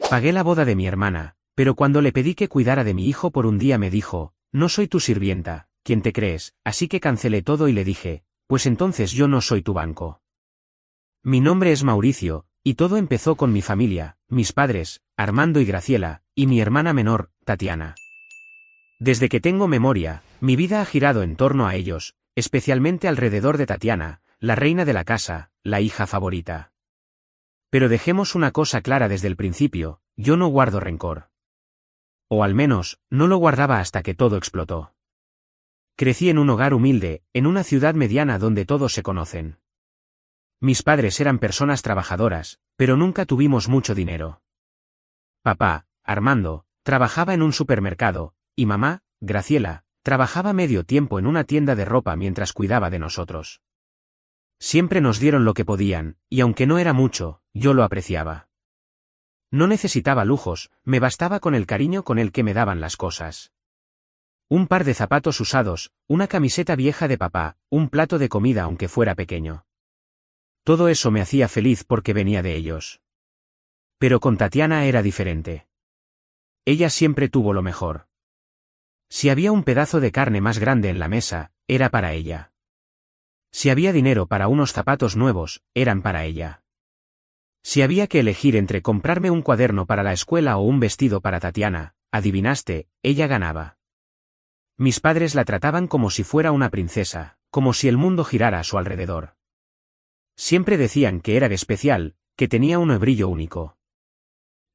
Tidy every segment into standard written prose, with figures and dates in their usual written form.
Pagué la boda de mi hermana, pero cuando le pedí que cuidara de mi hijo por un día me dijo, no soy tu sirvienta, ¿quién te crees? Así que cancelé todo y le dije, pues entonces yo no soy tu banco. Mi nombre es Mauricio, y todo empezó con mi familia, mis padres, Armando y Graciela, y mi hermana menor, Tatiana. Desde que tengo memoria, mi vida ha girado en torno a ellos, especialmente alrededor de Tatiana, la reina de la casa, la hija favorita. Pero dejemos una cosa clara desde el principio, yo no guardo rencor. O al menos, no lo guardaba hasta que todo explotó. Crecí en un hogar humilde, en una ciudad mediana donde todos se conocen. Mis padres eran personas trabajadoras, pero nunca tuvimos mucho dinero. Papá, Armando, trabajaba en un supermercado, y mamá, Graciela, trabajaba medio tiempo en una tienda de ropa mientras cuidaba de nosotros. Siempre nos dieron lo que podían, y aunque no era mucho, yo lo apreciaba. No necesitaba lujos, me bastaba con el cariño con el que me daban las cosas. Un par de zapatos usados, una camiseta vieja de papá, un plato de comida aunque fuera pequeño. Todo eso me hacía feliz porque venía de ellos. Pero con Tatiana era diferente. Ella siempre tuvo lo mejor. Si había un pedazo de carne más grande en la mesa, era para ella. Si había dinero para unos zapatos nuevos, eran para ella. Si había que elegir entre comprarme un cuaderno para la escuela o un vestido para Tatiana, adivinaste, ella ganaba. Mis padres la trataban como si fuera una princesa, como si el mundo girara a su alrededor. Siempre decían que era especial, que tenía un brillo único.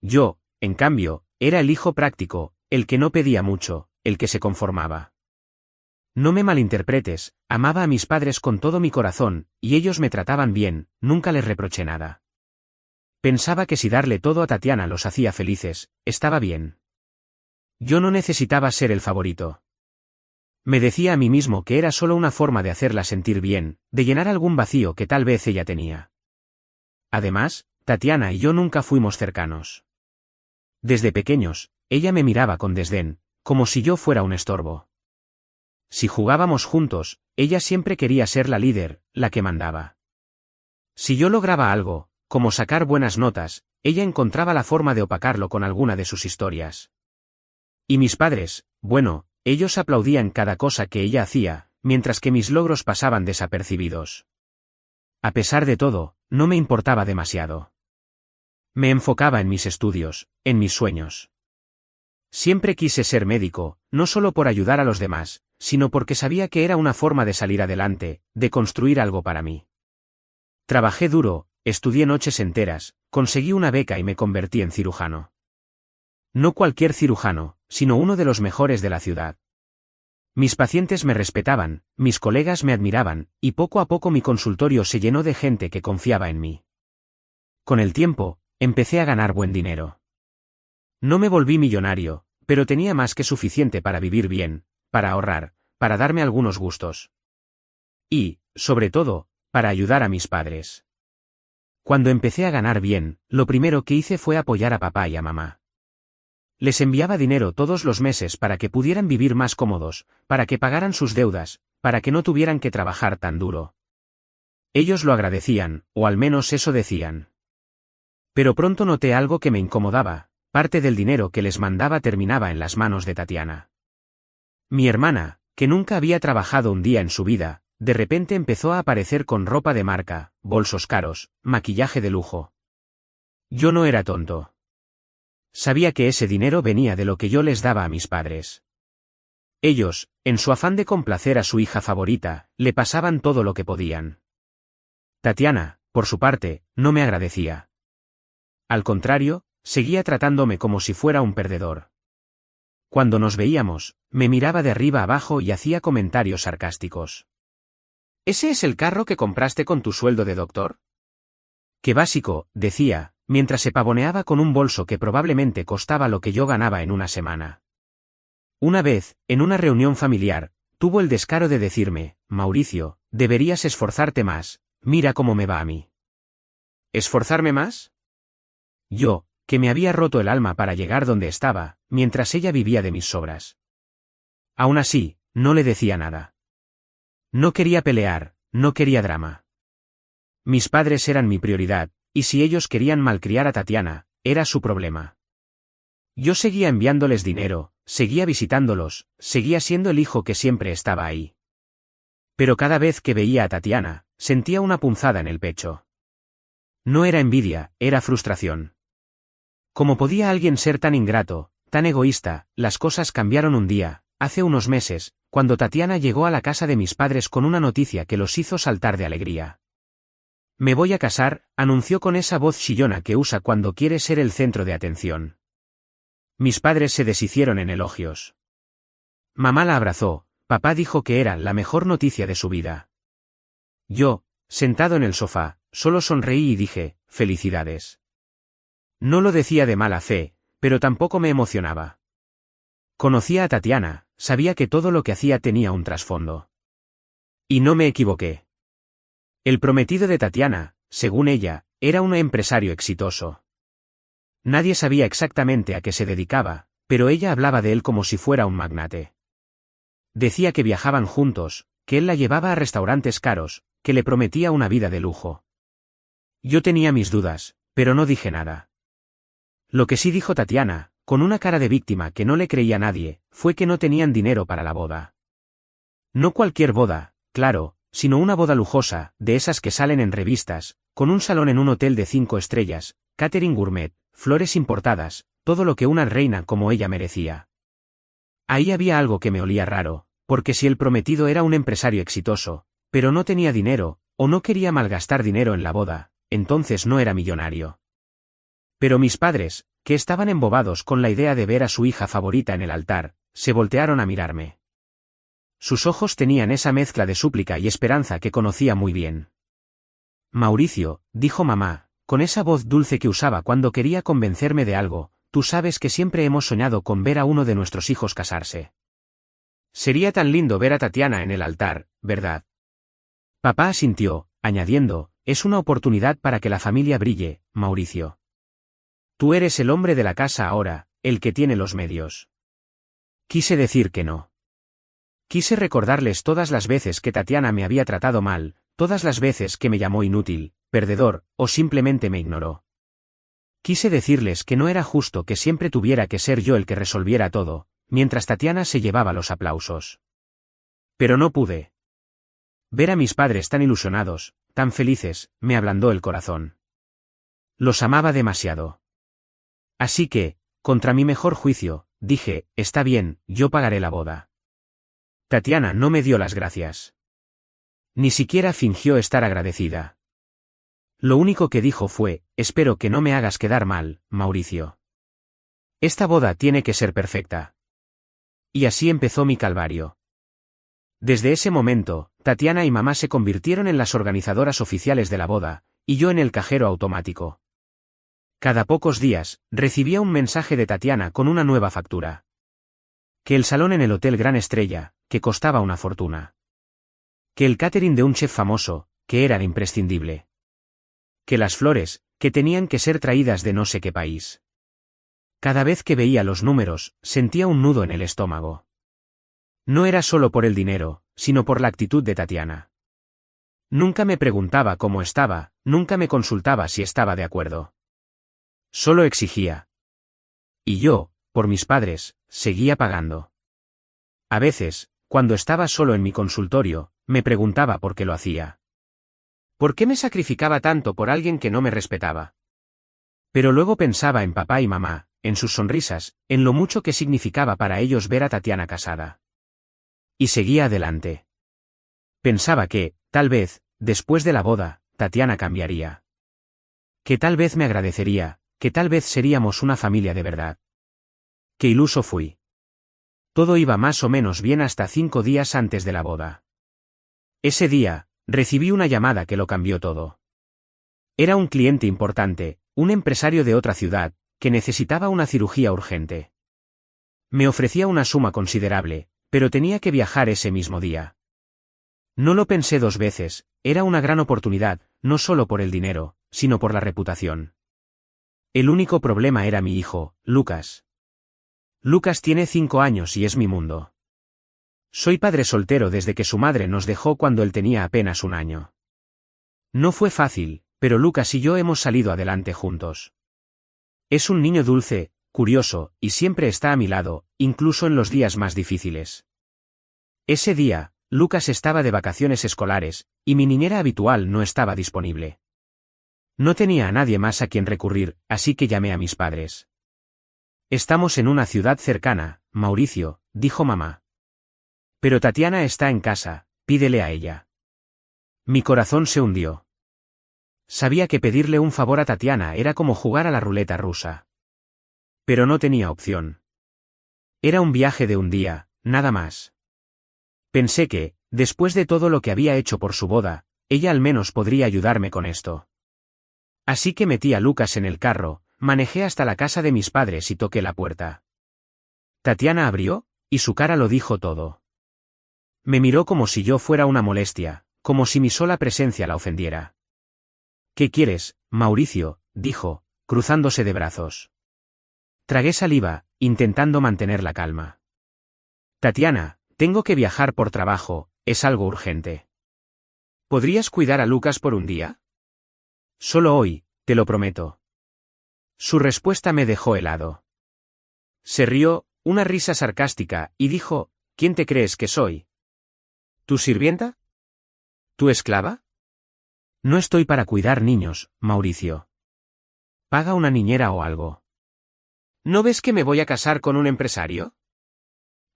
Yo, en cambio, era el hijo práctico, el que no pedía mucho, el que se conformaba. No me malinterpretes, amaba a mis padres con todo mi corazón, y ellos me trataban bien, nunca les reproché nada. Pensaba que si darle todo a Tatiana los hacía felices, estaba bien. Yo no necesitaba ser el favorito. Me decía a mí mismo que era solo una forma de hacerla sentir bien, de llenar algún vacío que tal vez ella tenía. Además, Tatiana y yo nunca fuimos cercanos. Desde pequeños, ella me miraba con desdén, como si yo fuera un estorbo. Si jugábamos juntos, ella siempre quería ser la líder, la que mandaba. Si yo lograba algo, como sacar buenas notas, ella encontraba la forma de opacarlo con alguna de sus historias. Y mis padres, bueno, ellos aplaudían cada cosa que ella hacía, mientras que mis logros pasaban desapercibidos. A pesar de todo, no me importaba demasiado. Me enfocaba en mis estudios, en mis sueños. Siempre quise ser médico, no solo por ayudar a los demás, sino porque sabía que era una forma de salir adelante, de construir algo para mí. Trabajé duro, estudié noches enteras, conseguí una beca y me convertí en cirujano. No cualquier cirujano, sino uno de los mejores de la ciudad. Mis pacientes me respetaban, mis colegas me admiraban, y poco a poco mi consultorio se llenó de gente que confiaba en mí. Con el tiempo, empecé a ganar buen dinero. No me volví millonario, pero tenía más que suficiente para vivir bien, para ahorrar, para darme algunos gustos. Y, sobre todo, para ayudar a mis padres. Cuando empecé a ganar bien, lo primero que hice fue apoyar a papá y a mamá. Les enviaba dinero todos los meses para que pudieran vivir más cómodos, para que pagaran sus deudas, para que no tuvieran que trabajar tan duro. Ellos lo agradecían, o al menos eso decían. Pero pronto noté algo que me incomodaba, parte del dinero que les mandaba terminaba en las manos de Tatiana. Mi hermana, que nunca había trabajado un día en su vida, de repente empezó a aparecer con ropa de marca, bolsos caros, maquillaje de lujo. Yo no era tonto. Sabía que ese dinero venía de lo que yo les daba a mis padres. Ellos, en su afán de complacer a su hija favorita, le pasaban todo lo que podían. Tatiana, por su parte, no me agradecía. Al contrario, seguía tratándome como si fuera un perdedor. Cuando nos veíamos, me miraba de arriba abajo y hacía comentarios sarcásticos. ¿Ese es el carro que compraste con tu sueldo de doctor? Qué básico, decía, mientras se pavoneaba con un bolso que probablemente costaba lo que yo ganaba en una semana. Una vez, en una reunión familiar, tuvo el descaro de decirme, Mauricio, deberías esforzarte más, mira cómo me va a mí. ¿Esforzarme más? Yo, que me había roto el alma para llegar donde estaba, mientras ella vivía de mis sobras. Aún así, no le decía nada. No quería pelear, no quería drama. Mis padres eran mi prioridad, y si ellos querían malcriar a Tatiana, era su problema. Yo seguía enviándoles dinero, seguía visitándolos, seguía siendo el hijo que siempre estaba ahí. Pero cada vez que veía a Tatiana, sentía una punzada en el pecho. No era envidia, era frustración. ¿Cómo podía alguien ser tan ingrato, tan egoísta? Las cosas cambiaron un día, hace unos meses, cuando Tatiana llegó a la casa de mis padres con una noticia que los hizo saltar de alegría. Me voy a casar, anunció con esa voz chillona que usa cuando quiere ser el centro de atención. Mis padres se deshicieron en elogios. Mamá la abrazó, papá dijo que era la mejor noticia de su vida. Yo, sentado en el sofá, solo sonreí y dije, felicidades. No lo decía de mala fe, pero tampoco me emocionaba. Conocía a Tatiana, sabía que todo lo que hacía tenía un trasfondo. Y no me equivoqué. El prometido de Tatiana, según ella, era un empresario exitoso. Nadie sabía exactamente a qué se dedicaba, pero ella hablaba de él como si fuera un magnate. Decía que viajaban juntos, que él la llevaba a restaurantes caros, que le prometía una vida de lujo. Yo tenía mis dudas, pero no dije nada. Lo que sí dijo Tatiana, con una cara de víctima que no le creía a nadie, fue que no tenían dinero para la boda. No cualquier boda, claro, sino una boda lujosa, de esas que salen en revistas, con un salón en un hotel de 5 estrellas, catering gourmet, flores importadas, todo lo que una reina como ella merecía. Ahí había algo que me olía raro, porque si el prometido era un empresario exitoso, pero no tenía dinero, o no quería malgastar dinero en la boda, entonces no era millonario. Pero mis padres, que estaban embobados con la idea de ver a su hija favorita en el altar, se voltearon a mirarme. Sus ojos tenían esa mezcla de súplica y esperanza que conocía muy bien. Mauricio, dijo mamá, con esa voz dulce que usaba cuando quería convencerme de algo, tú sabes que siempre hemos soñado con ver a uno de nuestros hijos casarse. Sería tan lindo ver a Tatiana en el altar, ¿verdad? Papá asintió, añadiendo, es una oportunidad para que la familia brille, Mauricio. Tú eres el hombre de la casa ahora, el que tiene los medios. Quise decir que no. Quise recordarles todas las veces que Tatiana me había tratado mal, todas las veces que me llamó inútil, perdedor, o simplemente me ignoró. Quise decirles que no era justo que siempre tuviera que ser yo el que resolviera todo, mientras Tatiana se llevaba los aplausos. Pero no pude. Ver a mis padres tan ilusionados, tan felices, me ablandó el corazón. Los amaba demasiado. Así que, contra mi mejor juicio, dije, está bien, yo pagaré la boda. Tatiana no me dio las gracias. Ni siquiera fingió estar agradecida. Lo único que dijo fue, espero que no me hagas quedar mal, Mauricio. Esta boda tiene que ser perfecta. Y así empezó mi calvario. Desde ese momento, Tatiana y mamá se convirtieron en las organizadoras oficiales de la boda, y yo en el cajero automático. Cada pocos días, recibía un mensaje de Tatiana con una nueva factura. Que el salón en el Hotel Gran Estrella, que costaba una fortuna. Que el catering de un chef famoso, que era imprescindible. Que las flores, que tenían que ser traídas de no sé qué país. Cada vez que veía los números, sentía un nudo en el estómago. No era solo por el dinero, sino por la actitud de Tatiana. Nunca me preguntaba cómo estaba, nunca me consultaba si estaba de acuerdo. Solo exigía. Y yo, por mis padres, seguía pagando. A veces, cuando estaba solo en mi consultorio, me preguntaba por qué lo hacía. ¿Por qué me sacrificaba tanto por alguien que no me respetaba? Pero luego pensaba en papá y mamá, en sus sonrisas, en lo mucho que significaba para ellos ver a Tatiana casada. Y seguía adelante. Pensaba que, tal vez, después de la boda, Tatiana cambiaría. Que tal vez me agradecería, que tal vez seríamos una familia de verdad. Qué iluso fui. Todo iba más o menos bien hasta 5 días antes de la boda. Ese día, recibí una llamada que lo cambió todo. Era un cliente importante, un empresario de otra ciudad, que necesitaba una cirugía urgente. Me ofrecía una suma considerable, pero tenía que viajar ese mismo día. No lo pensé 2 veces, era una gran oportunidad, no solo por el dinero, sino por la reputación. El único problema era mi hijo, Lucas. Lucas tiene 5 años y es mi mundo. Soy padre soltero desde que su madre nos dejó cuando él tenía apenas 1 año. No fue fácil, pero Lucas y yo hemos salido adelante juntos. Es un niño dulce, curioso, y siempre está a mi lado, incluso en los días más difíciles. Ese día, Lucas estaba de vacaciones escolares, y mi niñera habitual no estaba disponible. No tenía a nadie más a quien recurrir, así que llamé a mis padres. Estamos en una ciudad cercana, Mauricio, dijo mamá. Pero Tatiana está en casa, pídele a ella. Mi corazón se hundió. Sabía que pedirle un favor a Tatiana era como jugar a la ruleta rusa. Pero no tenía opción. Era un viaje de un día, nada más. Pensé que, después de todo lo que había hecho por su boda, ella al menos podría ayudarme con esto. Así que metí a Lucas en el carro, manejé hasta la casa de mis padres y toqué la puerta. Tatiana abrió, y su cara lo dijo todo. Me miró como si yo fuera una molestia, como si mi sola presencia la ofendiera. ¿Qué quieres, Mauricio?, dijo, cruzándose de brazos. Tragué saliva, intentando mantener la calma. Tatiana, tengo que viajar por trabajo, es algo urgente. ¿Podrías cuidar a Lucas por un día? Solo hoy, te lo prometo. Su respuesta me dejó helado. Se rió, una risa sarcástica, y dijo, ¿quién te crees que soy? ¿Tu sirvienta? ¿Tu esclava? No estoy para cuidar niños, Mauricio. Paga una niñera o algo. ¿No ves que me voy a casar con un empresario?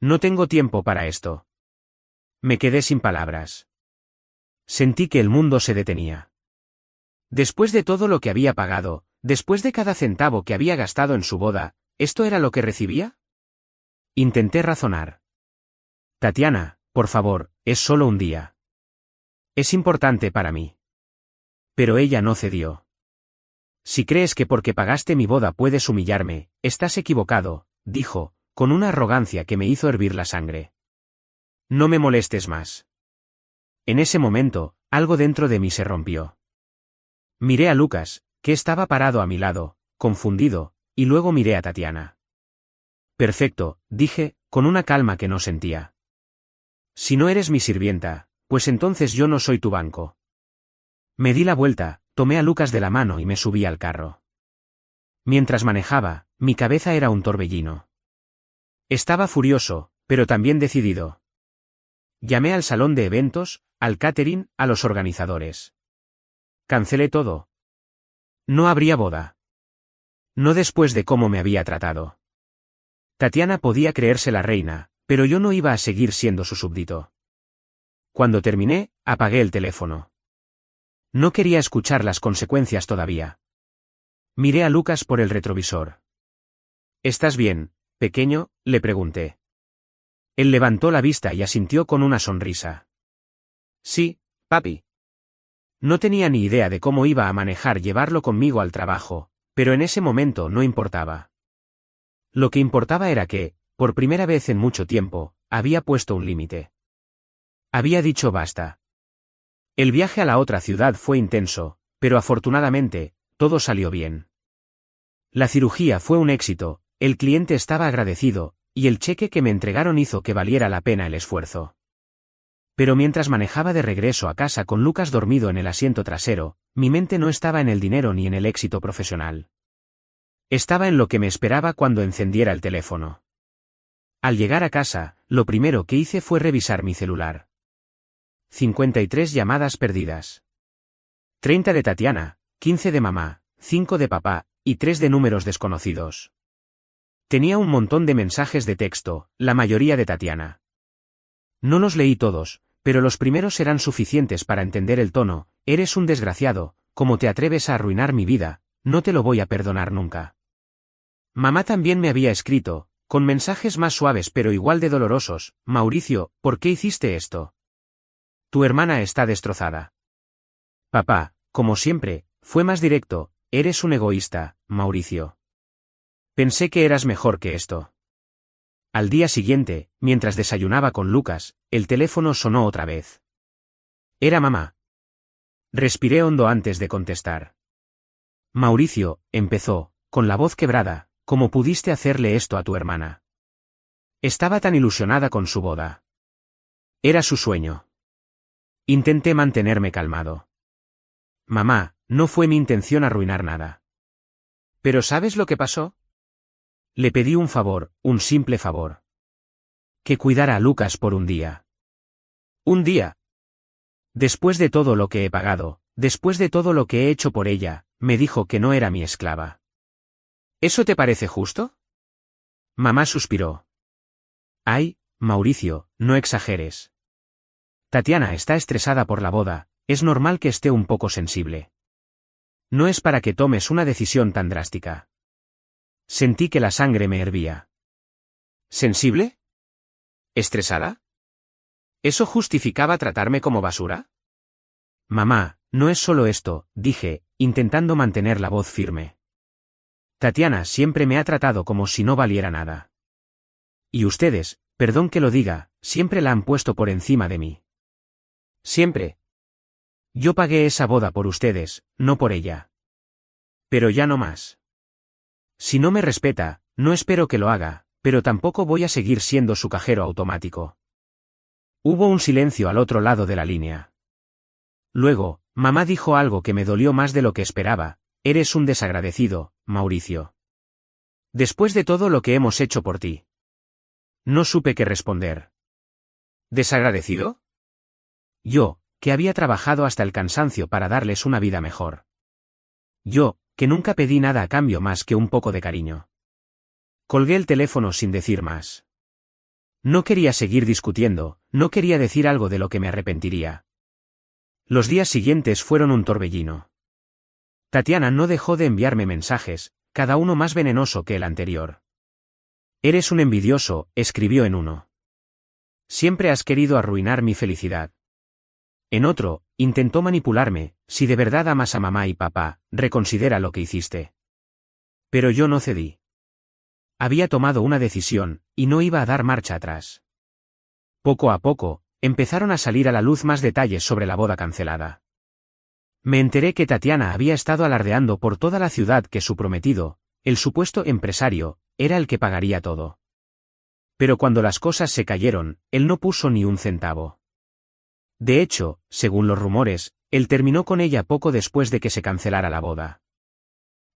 No tengo tiempo para esto. Me quedé sin palabras. Sentí que el mundo se detenía. Después de todo lo que había pagado, después de cada centavo que había gastado en su boda, ¿esto era lo que recibía? Intenté razonar. Tatiana, por favor, es solo un día. Es importante para mí. Pero ella no cedió. Si crees que porque pagaste mi boda puedes humillarme, estás equivocado, dijo, con una arrogancia que me hizo hervir la sangre. No me molestes más. En ese momento, algo dentro de mí se rompió. Miré a Lucas, que estaba parado a mi lado, confundido, y luego miré a Tatiana. Perfecto, dije, con una calma que no sentía. Si no eres mi sirvienta, pues entonces yo no soy tu banco. Me di la vuelta, tomé a Lucas de la mano y me subí al carro. Mientras manejaba, mi cabeza era un torbellino. Estaba furioso, pero también decidido. Llamé al salón de eventos, al catering, a los organizadores. Cancelé todo. No habría boda. No después de cómo me había tratado. Tatiana podía creerse la reina, pero yo no iba a seguir siendo su súbdito. Cuando terminé, apagué el teléfono. No quería escuchar las consecuencias todavía. Miré a Lucas por el retrovisor. ¿Estás bien, pequeño?, le pregunté. Él levantó la vista y asintió con una sonrisa. Sí, papi. No tenía ni idea de cómo iba a manejar llevarlo conmigo al trabajo, pero en ese momento no importaba. Lo que importaba era que, por primera vez en mucho tiempo, había puesto un límite. Había dicho basta. El viaje a la otra ciudad fue intenso, pero afortunadamente, todo salió bien. La cirugía fue un éxito, el cliente estaba agradecido, y el cheque que me entregaron hizo que valiera la pena el esfuerzo. Pero mientras manejaba de regreso a casa con Lucas dormido en el asiento trasero, mi mente no estaba en el dinero ni en el éxito profesional. Estaba en lo que me esperaba cuando encendiera el teléfono. Al llegar a casa, lo primero que hice fue revisar mi celular. 53 llamadas perdidas. 30 de Tatiana, 15 de mamá, 5 de papá, y 3 de números desconocidos. Tenía un montón de mensajes de texto, la mayoría de Tatiana. No los leí todos, pero los primeros eran suficientes para entender el tono: eres un desgraciado, ¿cómo te atreves a arruinar mi vida? No te lo voy a perdonar nunca. Mamá también me había escrito, con mensajes más suaves pero igual de dolorosos: Mauricio, ¿por qué hiciste esto? Tu hermana está destrozada. Papá, como siempre, fue más directo: eres un egoísta, Mauricio. Pensé que eras mejor que esto. Al día siguiente, mientras desayunaba con Lucas, el teléfono sonó otra vez. Era mamá. Respiré hondo antes de contestar. Mauricio, empezó, con la voz quebrada, ¿cómo pudiste hacerle esto a tu hermana? Estaba tan ilusionada con su boda. Era su sueño. Intenté mantenerme calmado. Mamá, no fue mi intención arruinar nada. ¿Pero sabes lo que pasó? Le pedí un favor, un simple favor. Que cuidara a Lucas por un día. Un día. Después de todo lo que he pagado, después de todo lo que he hecho por ella, me dijo que no era mi esclava. ¿Eso te parece justo? Mamá suspiró. Ay, Mauricio, no exageres. Tatiana está estresada por la boda, es normal que esté un poco sensible. No es para que tomes una decisión tan drástica. Sentí que la sangre me hervía. ¿Sensible? ¿Estresada? ¿Eso justificaba tratarme como basura? Mamá, no es solo esto, dije, intentando mantener la voz firme. Tatiana siempre me ha tratado como si no valiera nada. Y ustedes, perdón que lo diga, siempre la han puesto por encima de mí. Siempre. Yo pagué esa boda por ustedes, no por ella. Pero ya no más. Si no me respeta, no espero que lo haga, pero tampoco voy a seguir siendo su cajero automático. Hubo un silencio al otro lado de la línea. Luego, mamá dijo algo que me dolió más de lo que esperaba: eres un desagradecido, Mauricio. Después de todo lo que hemos hecho por ti. No supe qué responder. ¿Desagradecido? Yo, que había trabajado hasta el cansancio para darles una vida mejor. Yo, que nunca pedí nada a cambio más que un poco de cariño. Colgué el teléfono sin decir más. No quería seguir discutiendo, no quería decir algo de lo que me arrepentiría. Los días siguientes fueron un torbellino. Tatiana no dejó de enviarme mensajes, cada uno más venenoso que el anterior. Eres un envidioso, escribió en uno. Siempre has querido arruinar mi felicidad. En otro, intentó manipularme: si de verdad amas a mamá y papá, reconsidera lo que hiciste. Pero yo no cedí. Había tomado una decisión, y no iba a dar marcha atrás. Poco a poco, empezaron a salir a la luz más detalles sobre la boda cancelada. Me enteré que Tatiana había estado alardeando por toda la ciudad que su prometido, el supuesto empresario, era el que pagaría todo. Pero cuando las cosas se cayeron, él no puso ni un centavo. De hecho, según los rumores, él terminó con ella poco después de que se cancelara la boda.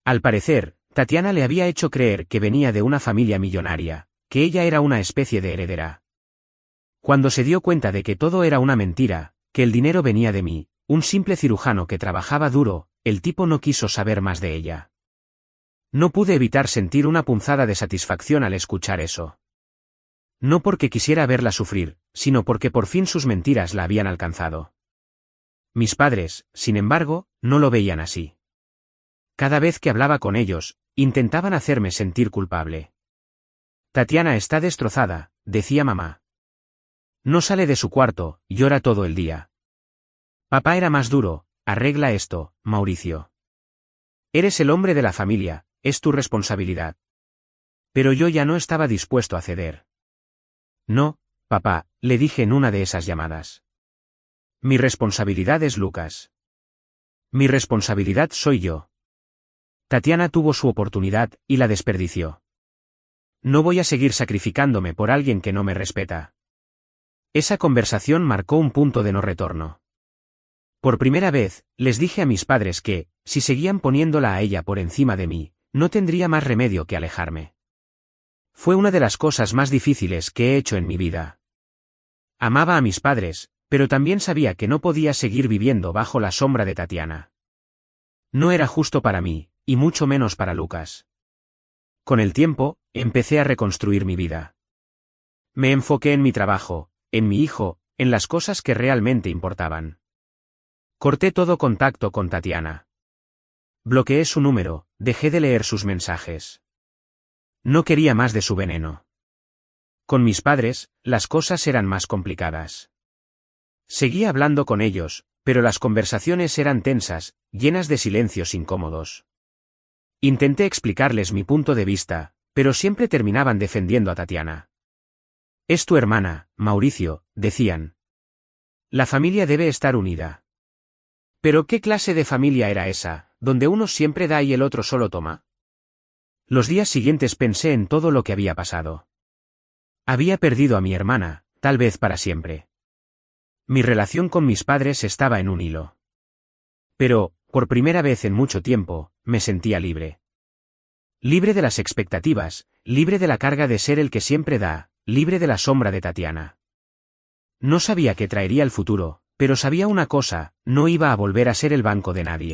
Al parecer, Tatiana le había hecho creer que venía de una familia millonaria, que ella era una especie de heredera. Cuando se dio cuenta de que todo era una mentira, que el dinero venía de mí, un simple cirujano que trabajaba duro, el tipo no quiso saber más de ella. No pude evitar sentir una punzada de satisfacción al escuchar eso. No porque quisiera verla sufrir, sino porque por fin sus mentiras la habían alcanzado. Mis padres, sin embargo, no lo veían así. Cada vez que hablaba con ellos, intentaban hacerme sentir culpable. Tatiana está destrozada, decía mamá. No sale de su cuarto, llora todo el día. Papá era más duro: arregla esto, Mauricio. Eres el hombre de la familia, es tu responsabilidad. Pero yo ya no estaba dispuesto a ceder. No, papá, le dije en una de esas llamadas. Mi responsabilidad es Lucas. Mi responsabilidad soy yo. Tatiana tuvo su oportunidad, y la desperdició. No voy a seguir sacrificándome por alguien que no me respeta. Esa conversación marcó un punto de no retorno. Por primera vez, les dije a mis padres que, si seguían poniéndola a ella por encima de mí, no tendría más remedio que alejarme. Fue una de las cosas más difíciles que he hecho en mi vida. Amaba a mis padres, pero también sabía que no podía seguir viviendo bajo la sombra de Tatiana. No era justo para mí, y mucho menos para Lucas. Con el tiempo, empecé a reconstruir mi vida. Me enfoqué en mi trabajo, en mi hijo, en las cosas que realmente importaban. Corté todo contacto con Tatiana. Bloqueé su número, dejé de leer sus mensajes. No quería más de su veneno. Con mis padres, las cosas eran más complicadas. Seguía hablando con ellos, pero las conversaciones eran tensas, llenas de silencios incómodos. Intenté explicarles mi punto de vista, pero siempre terminaban defendiendo a Tatiana. Es tu hermana, Mauricio, decían. La familia debe estar unida. ¿Pero qué clase de familia era esa, donde uno siempre da y el otro solo toma? Los días siguientes pensé en todo lo que había pasado. Había perdido a mi hermana, tal vez para siempre. Mi relación con mis padres estaba en un hilo. Pero, por primera vez en mucho tiempo, me sentía libre. Libre de las expectativas, libre de la carga de ser el que siempre da, libre de la sombra de Tatiana. No sabía qué traería el futuro, pero sabía una cosa, no iba a volver a ser el banco de nadie.